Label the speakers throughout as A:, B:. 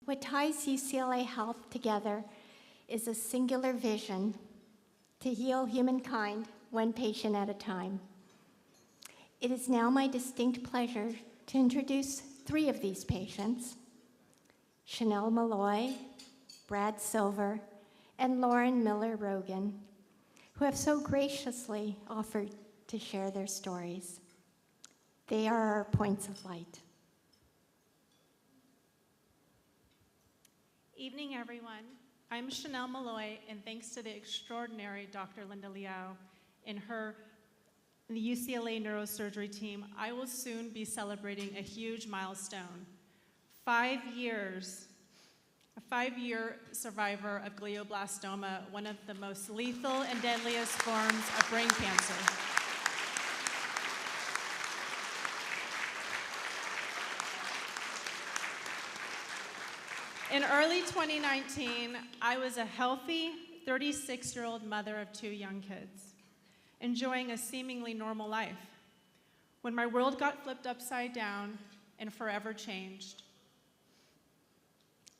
A: What ties UCLA Health together is a singular vision to heal humankind one patient at a time. It is now my distinct pleasure to introduce 3 of these patients, Chanel Malloy, Brad Silver, and Lauren Miller Rogan, who have so graciously offered to share their stories. They are our points of light.
B: Evening, everyone. I'm Chanel Malloy, and thanks to the extraordinary Dr. Linda Liao and the UCLA Neurosurgery team, I will soon be celebrating a huge milestone. 5 years, a 5-year survivor of glioblastoma, one of the most lethal and deadliest forms of brain cancer. In early 2019, I was a healthy 36-year-old mother of 2 young kids, enjoying a seemingly normal life, when my world got flipped upside down and forever changed.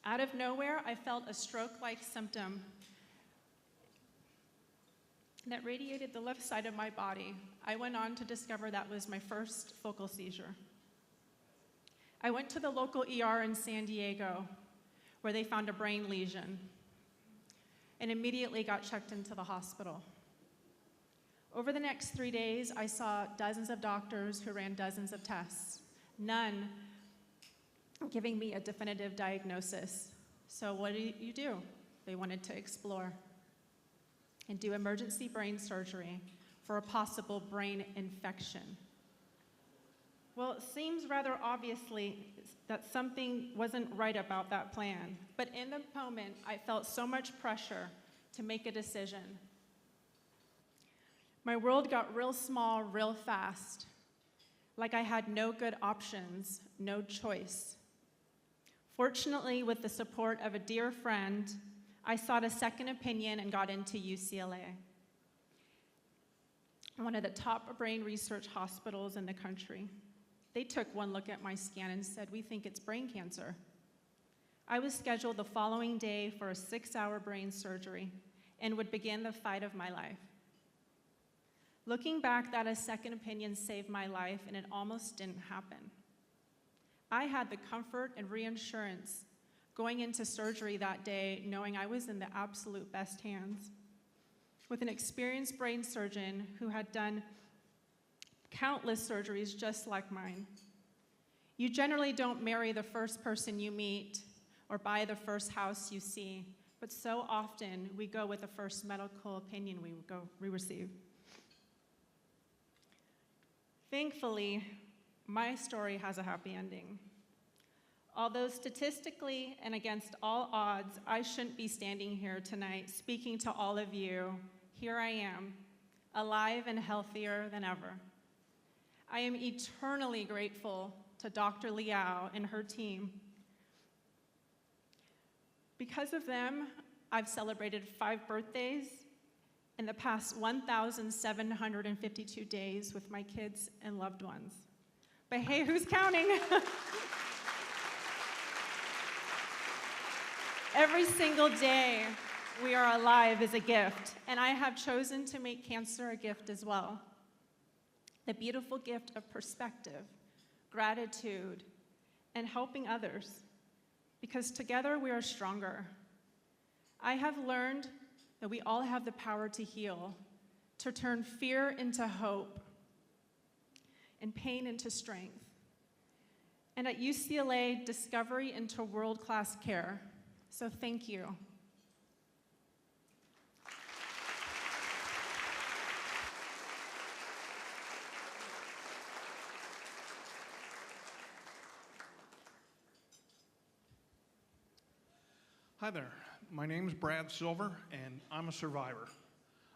B: Out of nowhere, I felt a stroke-like symptom that radiated the left side of my body. I went on to discover that was my first focal seizure. I went to the local ER in San Diego, where they found a brain lesion, and immediately got checked into the hospital. Over the next 3 days, I saw dozens of doctors who ran dozens of tests, none giving me a definitive diagnosis. So what do? They wanted to explore and do emergency brain surgery for a possible brain infection. Well, it seems rather obviously that something wasn't right about that plan, but in the moment, I felt so much pressure to make a decision. My world got real small real fast, like I had no good options, no choice. Fortunately, with the support of a dear friend, I sought a second opinion and got into UCLA, one of the top brain research hospitals in the country. They took one look at my scan and said, "We think it's brain cancer." I was scheduled the following day for a 6-hour brain surgery and would begin the fight of my life. Looking back, that a second opinion saved my life, and it almost didn't happen. I had the comfort and reassurance going into surgery that day, knowing I was in the absolute best hands, with an experienced brain surgeon who had done countless surgeries just like mine. You generally don't marry the first person you meet or buy the first house you see, but so often we go with the first medical opinion we receive. Thankfully, my story has a happy ending. Although statistically and against all odds, I shouldn't be standing here tonight speaking to all of you, here I am, alive and healthier than ever. I am eternally grateful to Dr. Liao and her team. Because of them, I've celebrated 5 birthdays in the past 1,752 days with my kids and loved ones. But hey, who's counting? Every single day we are alive is a gift, and I have chosen to make cancer a gift as well. The beautiful gift of perspective, gratitude, and helping others, because together we are stronger. I have learned that we all have the power to heal, to turn fear into hope, and pain into strength. And at UCLA, discovery into world-class care. So thank you.
C: Hi there, my name is Brad Silver, and I'm a survivor.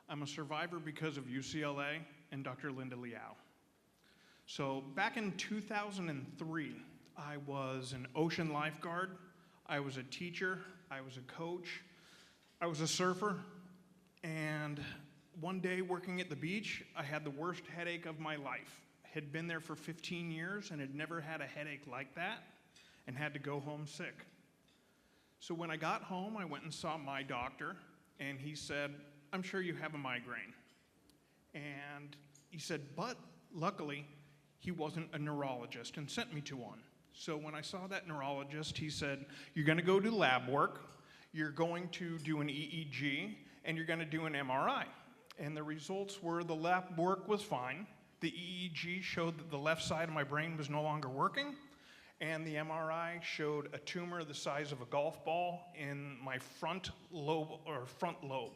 C: I'm a survivor because of UCLA and Dr. Linda Liao. So back in 2003, I was an ocean lifeguard, I was a teacher, I was a coach, I was a surfer, and one day working at the beach, I had the worst headache of my life. Had been there for 15 years and had never had a headache like that, and had to go home sick. So when I got home, I went and saw my doctor, and he said, "I'm sure you have a migraine." And he said, but luckily, he wasn't a neurologist and sent me to one. So when I saw that neurologist, he said, "You're going to go do lab work, you're going to do an EEG, and you're going to do an MRI." And the results were the lab work was fine. The EEG showed that the left side of my brain was no longer working, and the MRI showed a tumor the size of a golf ball in my front lobe.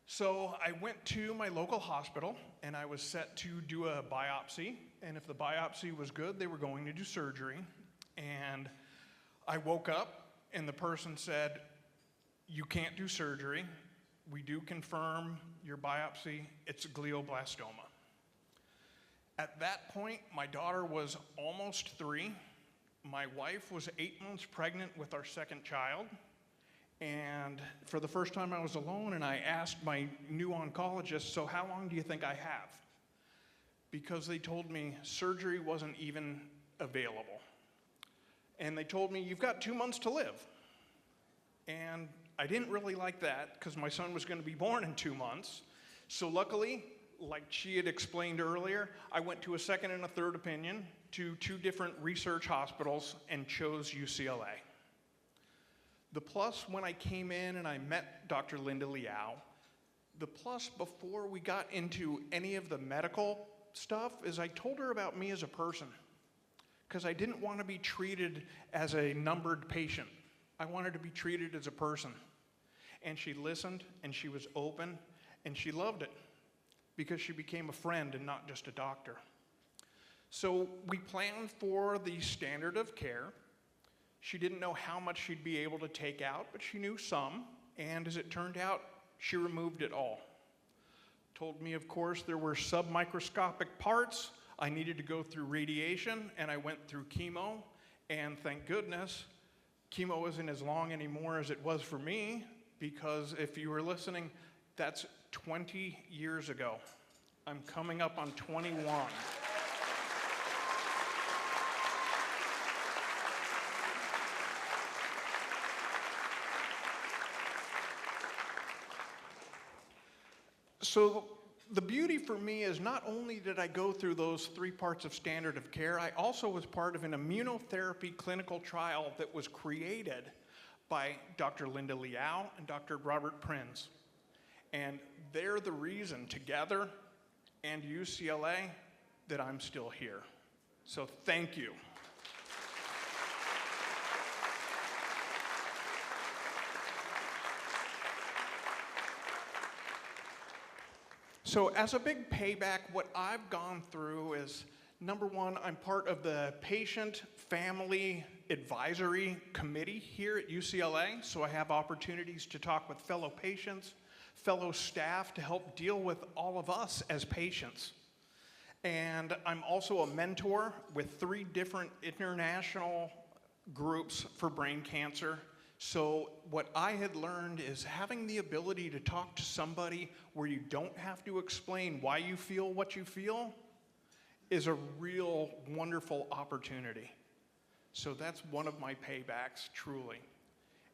C: So I went to my local hospital, and I was set to do a biopsy, and if the biopsy was good, they were going to do surgery. And I woke up, and the person said, "You can't do surgery. We do confirm your biopsy, it's a glioblastoma." At that point, my daughter was almost 3. My wife was 8 months pregnant with our second child. And for the first time, I was alone, and I asked my new oncologist, "So how long do you think I have?" Because they told me surgery wasn't even available. And they told me, "You've got 2 months to live." And I didn't really like that, because my son was going to be born in 2 months. So luckily, like she had explained earlier, I went to a second and a third opinion to 2 different research hospitals and chose UCLA. The plus when I came in and I met Dr. Linda Liao, the plus before we got into any of the medical stuff is I told her about me as a person, because I didn't want to be treated as a numbered patient. I wanted to be treated as a person. And she listened, and she was open, and she loved it, because she became a friend and not just a doctor. So we planned for the standard of care. She didn't know how much she'd be able to take out, but she knew some, and as it turned out, she removed it all. Told me, of course, there were submicroscopic parts. I needed to go through radiation, and I went through chemo, and thank goodness, chemo isn't as long anymore as it was for me, because if you were listening, that's 20 years ago. I'm coming up on 21. So the beauty for me is not only did I go through those 3 parts of standard of care, I also was part of an immunotherapy clinical trial that was created by Dr. Linda Liao and Dr. Robert Prinz. And they're the reason, together and UCLA, that I'm still here. So thank you. So as a big payback, what I've gone through is, number one, I'm part of the Patient Family Advisory Committee here at UCLA, so I have opportunities to talk with fellow patients, fellow staff to help deal with all of us as patients. And I'm also a mentor with 3 different international groups for brain cancer. So what I had learned is having the ability to talk to somebody where you don't have to explain why you feel what you feel is a real wonderful opportunity. So that's one of my paybacks, truly.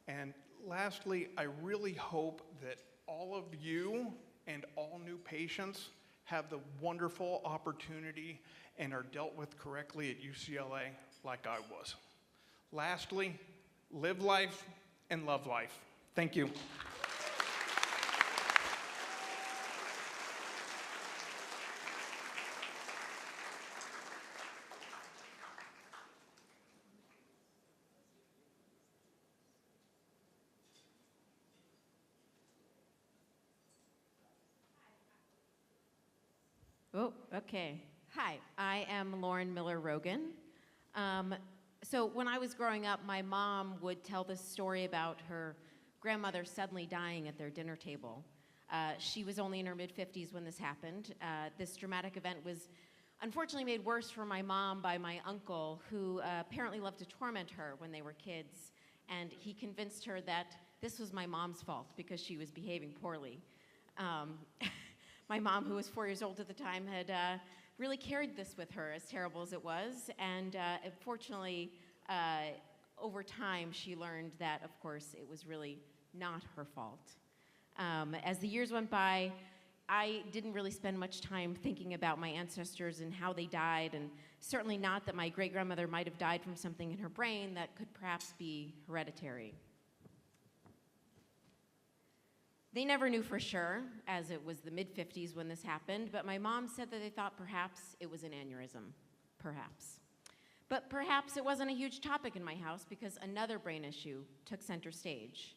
C: And lastly, I really hope that all of you and all new patients have the wonderful opportunity and are dealt with correctly at UCLA like I was. Lastly, live life and love life. Thank you.
D: Oh, okay. Hi, I am Lauren Miller Rogan. So when I was growing up, my mom would tell this story about her grandmother suddenly dying at their dinner table. She was only in her mid-50s when this happened. This dramatic event was unfortunately made worse for my mom by my uncle, who apparently loved to torment her when they were kids. And he convinced her that this was my mom's fault because she was behaving poorly. My mom, who was 4 years old at the time, had really carried this with her, as terrible as it was. And unfortunately, over time, she learned that, of course, it was really not her fault. As the years went by, I didn't really spend much time thinking about my ancestors and how they died, and certainly not that my great-grandmother might have died from something in her brain that could perhaps be hereditary. They never knew for sure, as it was the mid-50s when this happened, but my mom said that they thought perhaps it was an aneurysm, perhaps. But perhaps it wasn't a huge topic in my house because another brain issue took center stage.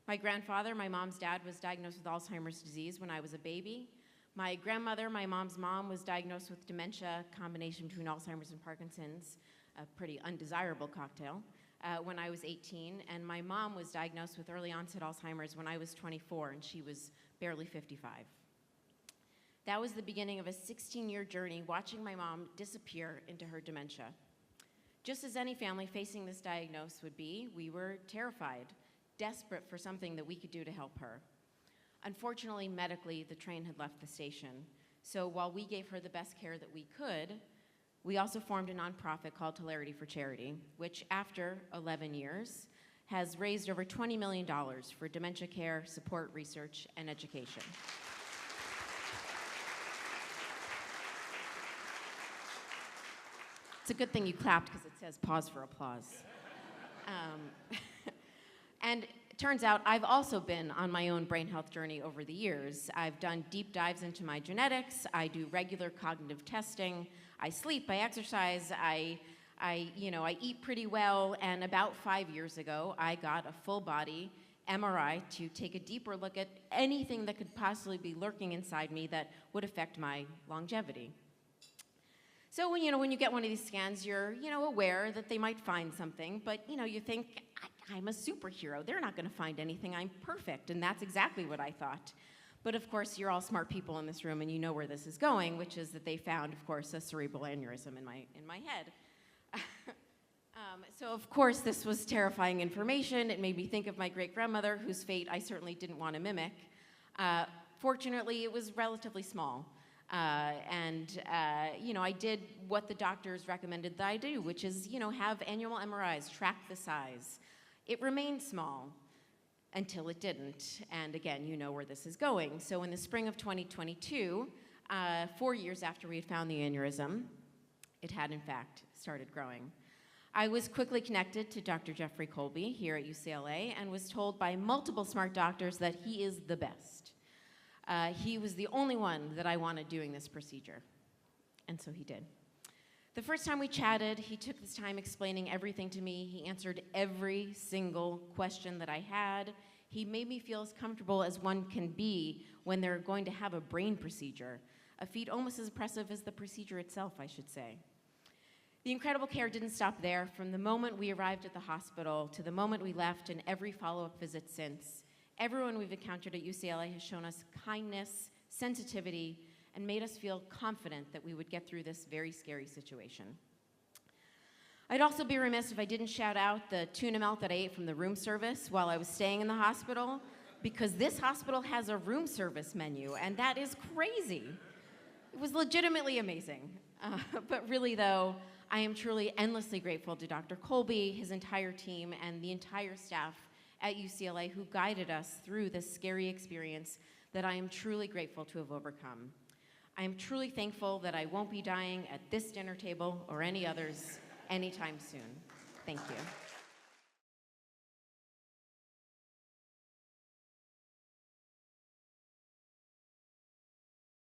D: My grandfather, my mom's dad, was diagnosed with Alzheimer's disease when I was a baby. My grandmother, my mom's mom, was diagnosed with dementia, combination between Alzheimer's and Parkinson's, a pretty undesirable cocktail, when I was 18. And my mom was diagnosed with early onset Alzheimer's when I was 24, and she was barely 55. That was the beginning of a 16-year journey watching my mom disappear into her dementia. Just as any family facing this diagnosis would be, we were terrified, desperate for something that we could do to help her. Unfortunately, medically, the train had left the station. So while we gave her the best care that we could, we also formed a nonprofit called Hilarity for Charity, which after 11 years has raised over $20 million for dementia care, support, research, and education. It's a good thing you clapped because it says pause for applause. And it turns out I've also been on my own brain health journey over the years. I've done deep dives into my genetics. I do regular cognitive testing. I sleep, I exercise, I eat pretty well. And about 5 years ago, I got a full body MRI to take a deeper look at anything that could possibly be lurking inside me that would affect my longevity. So when you get one of these scans, you're aware that they might find something, but you think, I'm a superhero. They're not going to find anything. I'm perfect, and that's exactly what I thought. But of course, you're all smart people in this room, and you know where this is going, which is that they found, of course, a cerebral aneurysm in my head. So of course, this was terrifying information. It made me think of my great-grandmother, whose fate I certainly didn't want to mimic. Fortunately, it was relatively small. I did what the doctors recommended that I do, which is, have annual MRIs, track the size. It remained small until it didn't. And again, you know where this is going. So in the spring of 2022, 4 years after we had found the aneurysm, it had in fact started growing. I was quickly connected to Dr. Jeffrey Colby here at UCLA and was told by multiple smart doctors that he is the best. He was the only one that I wanted doing this procedure, and so he did. The first time we chatted, he took this time explaining everything to me. He answered every single question that I had. He made me feel as comfortable as one can be when they're going to have a brain procedure, a feat almost as impressive as the procedure itself, I should say. The incredible care didn't stop there. From the moment we arrived at the hospital to the moment we left and every follow-up visit since, everyone we've encountered at UCLA has shown us kindness, sensitivity, and made us feel confident that we would get through this very scary situation. I'd also be remiss if I didn't shout out the tuna melt that I ate from the room service while I was staying in the hospital, because this hospital has a room service menu, and that is crazy. It was legitimately amazing. But really, though, I am truly endlessly grateful to Dr. Colby, his entire team, and the entire staff at UCLA who guided us through this scary experience that I am truly grateful to have overcome. I am truly thankful that I won't be dying at this dinner table or any others anytime soon. Thank you.